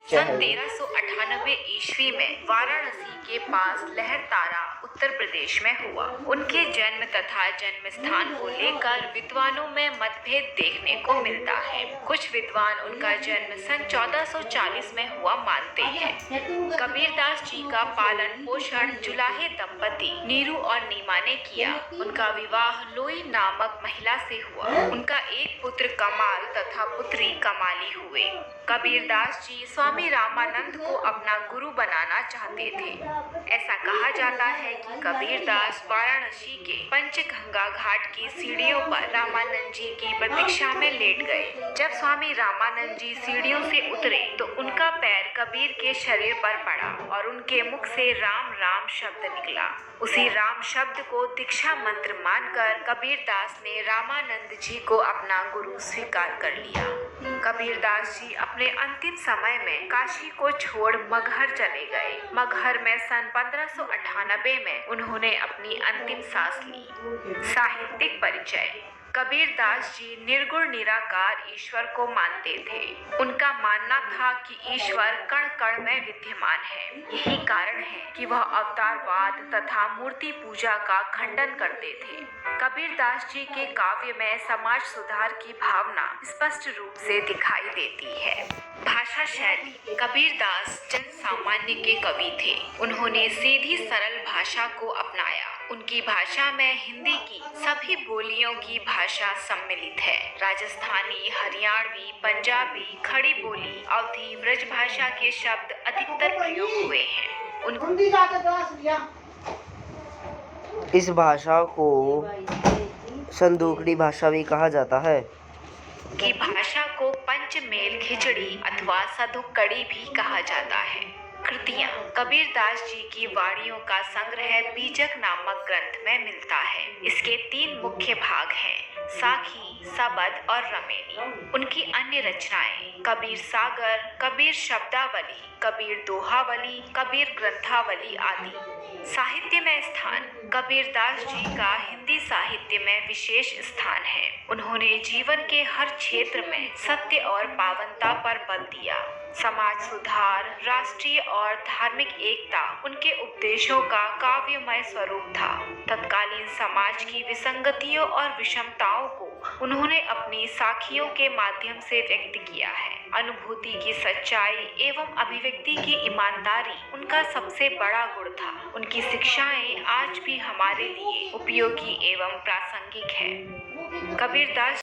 सन 1398 ईस्वी में वाराणसी के पास लहरतारा उत्तर प्रदेश में हुआ। उनके जन्म तथा जन्म स्थान को लेकर विद्वानों में मतभेद देखने को मिलता है। कुछ विद्वान उनका जन्म सन 1440 में हुआ मानते हैं। कबीरदास जी का पालन पोषण जुलाहे दंपति नीरू और नीमा ने किया। उनका विवाह लोई नामक महिला से हुआ। उनका एक पुत्र कमाल तथा पुत्री कमाली हुए। कबीरदास जी स्वामी रामानंद को अपना गुरु बनाना चाहते थे। ऐसा कहा जाता है कि कबीरदास वाराणसी के पंचगंगा घाट की सीढ़ियों पर रामानंद जी की प्रतीक्षा में लेट गए। जब स्वामी रामानंद जी सीढ़ियों से उतरे तो उनका पैर कबीर के शरीर पर पड़ा और उनके मुख से राम राम शब्द निकला। उसी राम शब्द को दीक्षा मंत्र मानकर कबीरदास ने रामानंद जी को अपना गुरु स्वीकार कर लिया। कबीरदास जी अपने अंतिम समय में काशी को छोड़ मगहर चले गए। मगहर में सन 1598 में उन्होंने अपनी अंतिम सांस ली। साहित्यिक परिचय। कबीरदास जी निर्गुण निराकार ईश्वर को मानते थे। उनका मानना था कि ईश्वर कण कण में विद्यमान है। यही कारण है कि वह अवतारवाद तथा मूर्ति पूजा का खंडन करते थे। कबीरदास जी के काव्य में समाज सुधार की भावना स्पष्ट रूप से दिखाई देती है। भाषा शैली। कबीरदास जन सामान्य के कवि थे। उन्होंने सीधी सरल भाषा को अपनाया। उनकी भाषा में हिंदी की सभी बोलियों की भाषा सम्मिलित है। राजस्थानी, हरियाणवी, पंजाबी, खड़ी बोली, अवधी, ब्रज भाषा के शब्द अधिकतर प्रयोग हुए हैं। इस भाषा को संदूकड़ी भाषा भी कहा जाता है। की भाषा को पंचमेल खिचड़ी अथवा सधुक्कड़ी भी कहा जाता है। कृतियाँ। कबीरदास जी की वाणियों का संग्रह बीजक नामक ग्रंथ में मिलता है। इसके 3 मुख्य भाग हैं, साखी, सबद और रमेनी। उनकी अन्य रचनाएं कबीर सागर, कबीर शब्दावली, कबीर दोहावली, कबीर ग्रंथावली आदि। साहित्य में स्थान। कबीरदास जी का हिंदी साहित्य में विशेष स्थान है। उन्होंने जीवन के हर क्षेत्र में सत्य और पावनता पर बल दिया। समाज सुधार, राष्ट्रीय और धार्मिक एकता उनके उपदेशों का काव्यमय स्वरूप था। तत्कालीन समाज की विसंगतियों और विषमताओं को उन्होंने अपनी साखियों के माध्यम से व्यक्त किया है। अनुभूति की सच्चाई एवं अभिव्यक्ति की ईमानदारी उनका सबसे बड़ा गुण था। उनकी शिक्षाएं आज भी हमारे लिए उपयोगी एवं प्रासंगिक है। कबीरदास